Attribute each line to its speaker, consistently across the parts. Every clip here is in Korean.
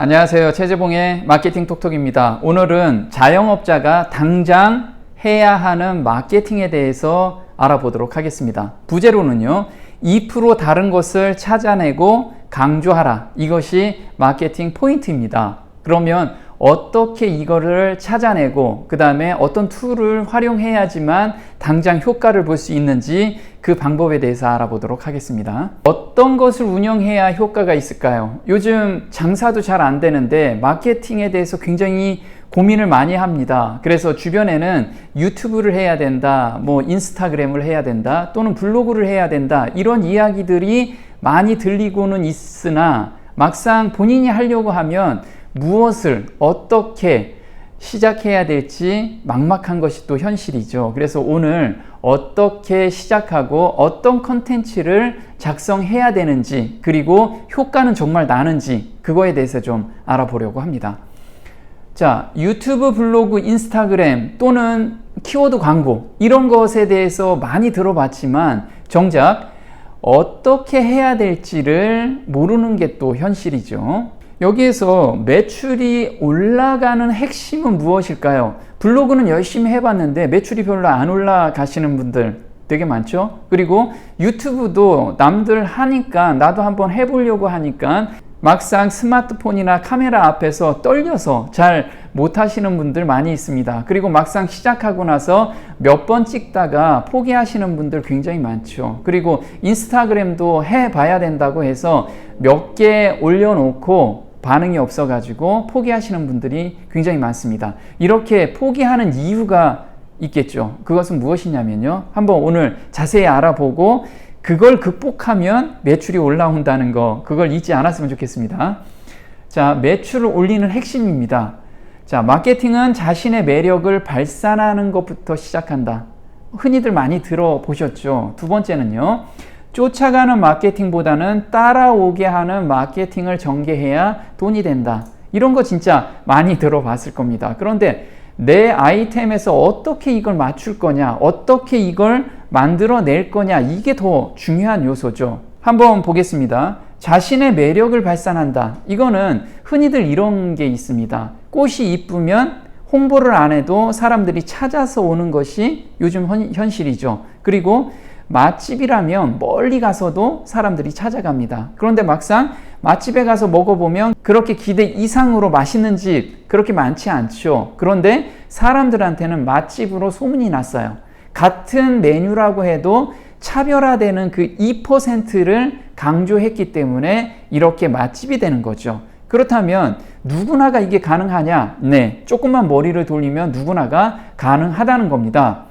Speaker 1: 안녕하세요. 최재봉의 마케팅 톡톡입니다. 오늘은 자영업자가 당장 해야 하는 마케팅에 대해서 알아보도록 하겠습니다. 부제로는요, 2% 다른 것을 찾아내고 강조하라. 이것이 마케팅 포인트입니다. 그러면 어떻게 이거를 찾아내고 그 다음에 어떤 툴을 활용해야지만 당장 효과를 볼 수 있는지 그 방법에 대해서 알아보도록 하겠습니다. 어떤 것을 운영해야 효과가 있을까요? 요즘 장사도 잘 안 되는데 마케팅에 대해서 굉장히 고민을 많이 합니다. 그래서 주변에는 유튜브를 해야 된다, 인스타그램을 해야 된다, 또는 블로그를 해야 된다, 이런 이야기들이 많이 들리고는 있으나 막상 본인이 하려고 하면 무엇을 어떻게 시작해야 될지 막막한 것이 또 현실이죠. 그래서 오늘 어떻게 시작하고 어떤 컨텐츠를 작성해야 되는지, 그리고 효과는 정말 나는지, 그거에 대해서 좀 알아보려고 합니다. 자, 유튜브, 블로그, 인스타그램 또는 키워드 광고, 이런 것에 대해서 많이 들어봤지만 정작 어떻게 해야 될지를 모르는 게 또 현실이죠. 여기에서 매출이 올라가는 핵심은 무엇일까요? 블로그는 열심히 해봤는데 매출이 별로 안 올라가시는 분들 되게 많죠? 그리고 유튜브도 남들 하니까 나도 한번 해보려고 하니까 막상 스마트폰이나 카메라 앞에서 떨려서 잘 못하시는 분들 많이 있습니다. 그리고 막상 시작하고 나서 몇 번 찍다가 포기하시는 분들 굉장히 많죠. 그리고 인스타그램도 해봐야 된다고 해서 몇 개 올려놓고 반응이 없어가지고 포기하시는 분들이 굉장히 많습니다. 이렇게 포기하는 이유가 있겠죠. 그것은 무엇이냐면요, 한번 오늘 자세히 알아보고 그걸 극복하면 매출이 올라온다는 거, 그걸 잊지 않았으면 좋겠습니다. 자, 매출을 올리는 핵심입니다. 자, 마케팅은 자신의 매력을 발산하는 것부터 시작한다. 흔히들 많이 들어보셨죠. 두 번째는요, 쫓아가는 마케팅보다는 따라오게 하는 마케팅을 전개해야 돈이 된다. 이런 거 진짜 많이 들어봤을 겁니다. 그런데 내 아이템에서 어떻게 이걸 맞출 거냐, 어떻게 이걸 만들어낼 거냐, 이게 더 중요한 요소죠. 한번 보겠습니다. 자신의 매력을 발산한다. 이거는 흔히들 이런 게 있습니다. 꽃이 이쁘면 홍보를 안 해도 사람들이 찾아서 오는 것이 요즘 현실이죠. 그리고 맛집이라면 멀리 가서도 사람들이 찾아갑니다. 그런데 막상 맛집에 가서 먹어보면 그렇게 기대 이상으로 맛있는 집 그렇게 많지 않죠. 그런데 사람들한테는 맛집으로 소문이 났어요. 같은 메뉴라고 해도 차별화되는 그 2%를 강조했기 때문에 이렇게 맛집이 되는 거죠. 그렇다면 누구나가 이게 가능하냐? 네, 조금만 머리를 돌리면 누구나가 가능하다는 겁니다.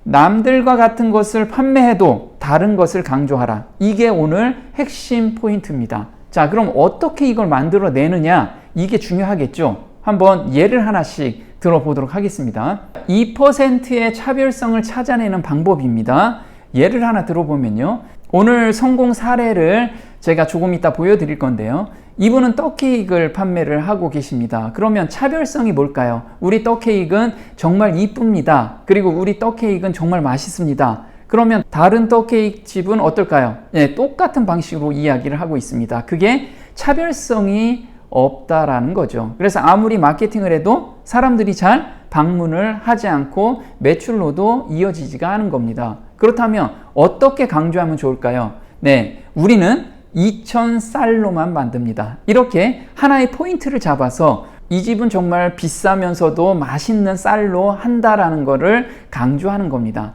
Speaker 1: 남들과 같은 것을 판매해도 다른 것을 강조하라. 이게 오늘 핵심 포인트입니다. 자, 그럼 어떻게 이걸 만들어내느냐? 이게 중요하겠죠. 한번 예를 하나씩 들어보도록 하겠습니다. 2%의 차별성을 찾아내는 방법입니다. 예를 하나 들어보면요, 오늘 성공 사례를 제가 조금 이따 보여드릴 건데요, 이분은 떡케이크를 판매를 하고 계십니다. 그러면 차별성이 뭘까요? 우리 떡케이크는 정말 이쁩니다. 그리고 우리 떡케이크는 정말 맛있습니다. 그러면 다른 떡케이크 집은 어떨까요? 네, 똑같은 방식으로 이야기를 하고 있습니다. 그게 차별성이 없다라는 거죠. 그래서 아무리 마케팅을 해도 사람들이 잘 방문을 하지 않고 매출로도 이어지지가 않은 겁니다. 그렇다면 어떻게 강조하면 좋을까요? 네, 우리는 2,000쌀로만 만듭니다. 이렇게 하나의 포인트를 잡아서 이 집은 정말 비싸면서도 맛있는 쌀로 한다라는 거를 강조하는 겁니다.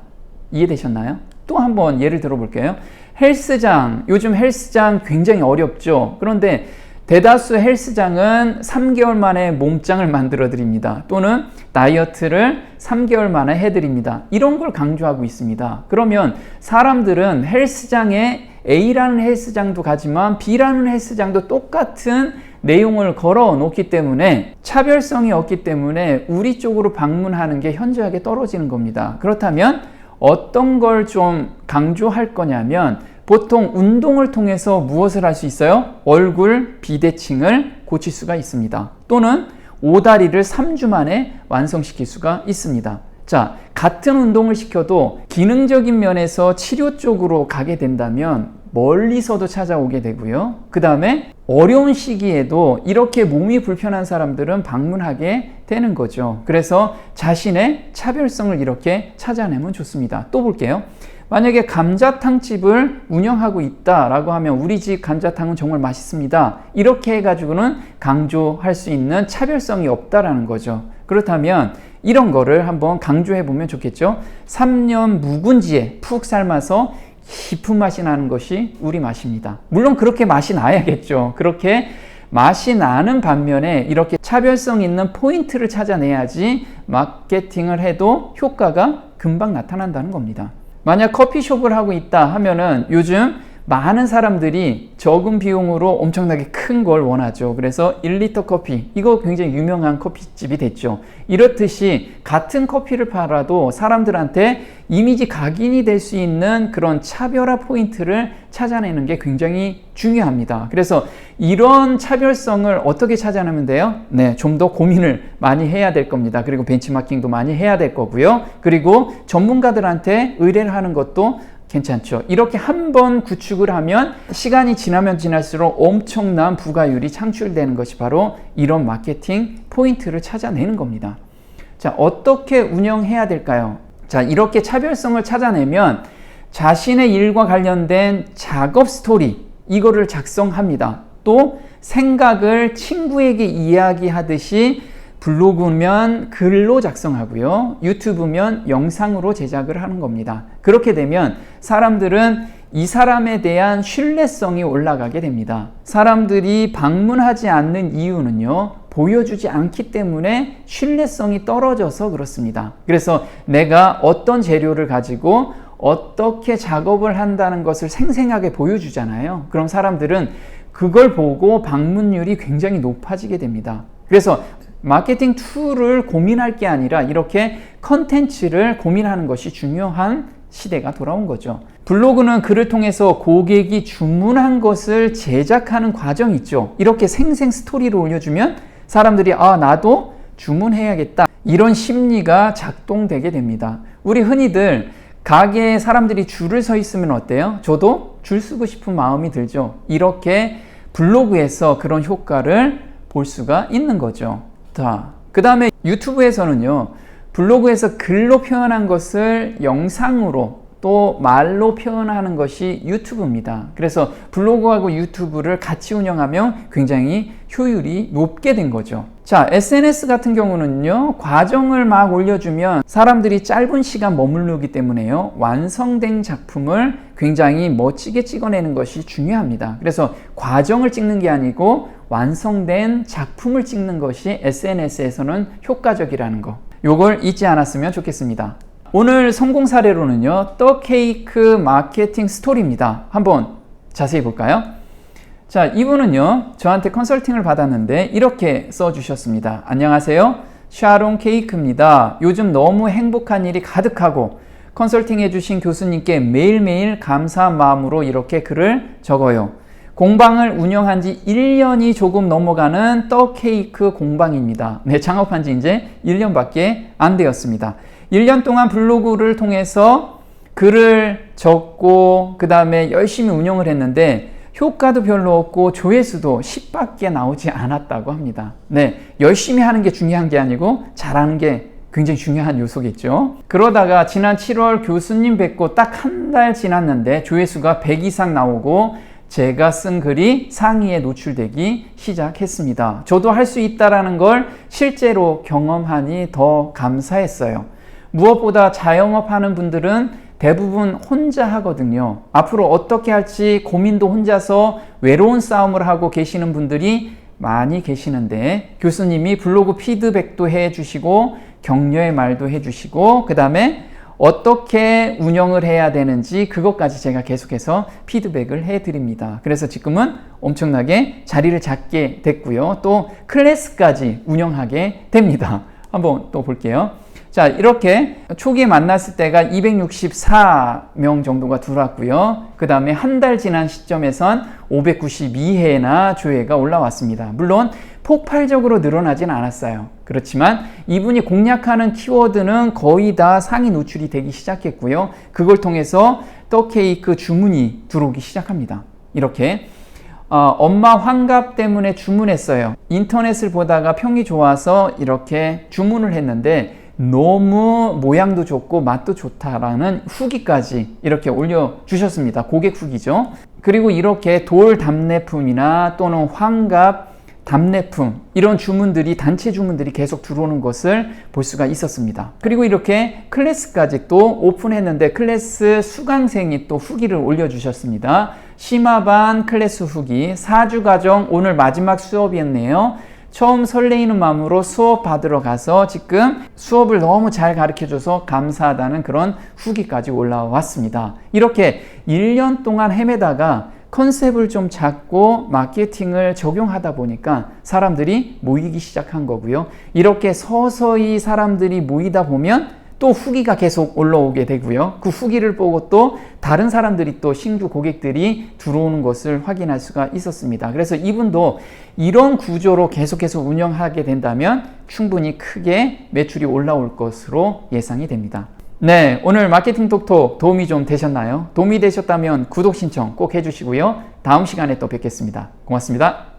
Speaker 1: 이해되셨나요? 또 한번 예를 들어볼게요. 헬스장, 요즘 헬스장 굉장히 어렵죠. 그런데 대다수 헬스장은 3개월 만에 몸짱을 만들어 드립니다. 또는 다이어트를 3개월 만에 해드립니다. 이런 걸 강조하고 있습니다. 그러면 사람들은 헬스장에 A라는 헬스장도 가지만 B라는 헬스장도 똑같은 내용을 걸어 놓기 때문에 차별성이 없기 때문에 우리 쪽으로 방문하는 게 현저하게 떨어지는 겁니다. 그렇다면 어떤 걸 좀 강조할 거냐면, 보통 운동을 통해서 무엇을 할 수 있어요? 얼굴 비대칭을 고칠 수가 있습니다. 또는 오다리를 3주 만에 완성시킬 수가 있습니다. 자, 같은 운동을 시켜도 기능적인 면에서 치료 쪽으로 가게 된다면 멀리서도 찾아오게 되고요. 그 다음에 어려운 시기에도 이렇게 몸이 불편한 사람들은 방문하게 되는 거죠. 그래서 자신의 차별성을 이렇게 찾아내면 좋습니다. 또 볼게요. 만약에 감자탕집을 운영하고 있다라고 하면 우리 집 감자탕은 정말 맛있습니다. 이렇게 해가지고는 강조할 수 있는 차별성이 없다라는 거죠. 그렇다면 이런 거를 한번 강조해 보면 좋겠죠. 3년 묵은지에 푹 삶아서 깊은 맛이 나는 것이 우리 맛입니다. 물론 그렇게 맛이 나야겠죠. 그렇게 맛이 나는 반면에 이렇게 차별성 있는 포인트를 찾아내야지 마케팅을 해도 효과가 금방 나타난다는 겁니다. 만약 커피숍을 하고 있다 하면은 요즘 많은 사람들이 적은 비용으로 엄청나게 큰 걸 원하죠. 그래서 1리터 커피, 이거 굉장히 유명한 커피집이 됐죠. 이렇듯이 같은 커피를 팔아도 사람들한테 이미지 각인이 될 수 있는 그런 차별화 포인트를 찾아내는 게 굉장히 중요합니다. 그래서 이런 차별성을 어떻게 찾아내면 돼요? 네, 좀 더 고민을 많이 해야 될 겁니다. 그리고 벤치마킹도 많이 해야 될 거고요. 그리고 전문가들한테 의뢰를 하는 것도 괜찮죠. 이렇게 한번 구축을 하면 시간이 지나면 지날수록 엄청난 부가율이 창출되는 것이 바로 이런 마케팅 포인트를 찾아내는 겁니다. 자, 어떻게 운영해야 될까요? 자, 이렇게 차별성을 찾아내면 자신의 일과 관련된 작업 스토리, 이거를 작성합니다. 또 생각을 친구에게 이야기하듯이 블로그면 글로 작성하고요. 유튜브면 영상으로 제작을 하는 겁니다. 그렇게 되면 사람들은 이 사람에 대한 신뢰성이 올라가게 됩니다. 사람들이 방문하지 않는 이유는요, 보여주지 않기 때문에 신뢰성이 떨어져서 그렇습니다. 그래서 내가 어떤 재료를 가지고 어떻게 작업을 한다는 것을 생생하게 보여주잖아요. 그럼 사람들은 그걸 보고 방문율이 굉장히 높아지게 됩니다. 그래서 마케팅 툴을 고민할 게 아니라 이렇게 컨텐츠를 고민하는 것이 중요한 시대가 돌아온 거죠. 블로그는 글을 통해서 고객이 주문한 것을 제작하는 과정이 있죠. 이렇게 생생 스토리를 올려주면 사람들이 나도 주문해야겠다, 이런 심리가 작동되게 됩니다. 우리 흔히들 가게에 사람들이 줄을 서 있으면 어때요? 저도 줄 서고 싶은 마음이 들죠. 이렇게 블로그에서 그런 효과를 볼 수가 있는 거죠. 그 다음에 유튜브에서는요, 블로그에서 글로 표현한 것을 영상으로 또 말로 표현하는 것이 유튜브입니다. 그래서 블로그하고 유튜브를 같이 운영하면 굉장히 효율이 높게 된 거죠. 자, SNS 같은 경우는요, 과정을 막 올려주면 사람들이 짧은 시간 머무르기 때문에요, 완성된 작품을 굉장히 멋지게 찍어내는 것이 중요합니다. 그래서 과정을 찍는 게 아니고 완성된 작품을 찍는 것이 SNS에서는 효과적이라는 거, 요걸 잊지 않았으면 좋겠습니다. 오늘 성공 사례로는요, 떡 케이크 마케팅 스토리입니다. 한번 자세히 볼까요? 자, 이분은요, 저한테 컨설팅을 받았는데 이렇게 써주셨습니다. 안녕하세요, 샤론 케이크입니다. 요즘 너무 행복한 일이 가득하고 컨설팅 해주신 교수님께 매일매일 감사한 마음으로 이렇게 글을 적어요. 공방을 운영한 지 1년이 조금 넘어가는 떡 케이크 공방입니다. 네, 창업한 지 이제 1년밖에 안 되었습니다. 1년 동안 블로그를 통해서 글을 적고 그 다음에 열심히 운영을 했는데 효과도 별로 없고 조회수도 10밖에 나오지 않았다고 합니다. 네, 열심히 하는 게 중요한 게 아니고 잘하는 게 굉장히 중요한 요소겠죠. 그러다가 지난 7월 교수님 뵙고 딱 한 달 지났는데 조회수가 100 이상 나오고 제가 쓴 글이 상위에 노출되기 시작했습니다. 저도 할 수 있다는 걸 실제로 경험하니 더 감사했어요. 무엇보다 자영업 하는 분들은 대부분 혼자 하거든요. 앞으로 어떻게 할지 고민도 혼자서 외로운 싸움을 하고 계시는 분들이 많이 계시는데 교수님이 블로그 피드백도 해주시고 격려의 말도 해주시고 그 다음에 어떻게 운영을 해야 되는지 그것까지 제가 계속해서 피드백을 해드립니다. 그래서 지금은 엄청나게 자리를 잡게 됐고요. 또 클래스까지 운영하게 됩니다. 한번 또 볼게요. 자, 이렇게 초기에 만났을 때가 264명 정도가 들어왔고요. 그 다음에 한 달 지난 시점에선 592회나 조회가 올라왔습니다. 물론 폭발적으로 늘어나진 않았어요. 그렇지만 이분이 공략하는 키워드는 거의 다 상위 노출이 되기 시작했고요. 그걸 통해서 떡케이크 주문이 들어오기 시작합니다. 이렇게 엄마 환갑 때문에 주문했어요. 인터넷을 보다가 평이 좋아서 이렇게 주문을 했는데 너무 모양도 좋고 맛도 좋다라는 후기까지 이렇게 올려주셨습니다. 고객 후기죠. 그리고 이렇게 돌 답례품이나 또는 환갑 답례품 이런 주문들이 단체 주문들이 계속 들어오는 것을 볼 수가 있었습니다. 그리고 이렇게 클래스까지 또 오픈했는데 클래스 수강생이 또 후기를 올려주셨습니다. 심화반 클래스 후기 4주 과정 오늘 마지막 수업이었네요. 처음 설레이는 마음으로 수업 받으러 가서 지금 수업을 너무 잘 가르쳐줘서 감사하다는 그런 후기까지 올라왔습니다. 이렇게 1년 동안 헤매다가 컨셉을 좀 잡고 마케팅을 적용하다 보니까 사람들이 모이기 시작한 거고요. 이렇게 서서히 사람들이 모이다 보면 또 후기가 계속 올라오게 되고요. 그 후기를 보고 또 다른 사람들이 또 신규 고객들이 들어오는 것을 확인할 수가 있었습니다. 그래서 이분도 이런 구조로 계속해서 운영하게 된다면 충분히 크게 매출이 올라올 것으로 예상이 됩니다. 네, 오늘 마케팅 톡톡 도움이 좀 되셨나요? 도움이 되셨다면 구독 신청 꼭 해주시고요. 다음 시간에 또 뵙겠습니다. 고맙습니다.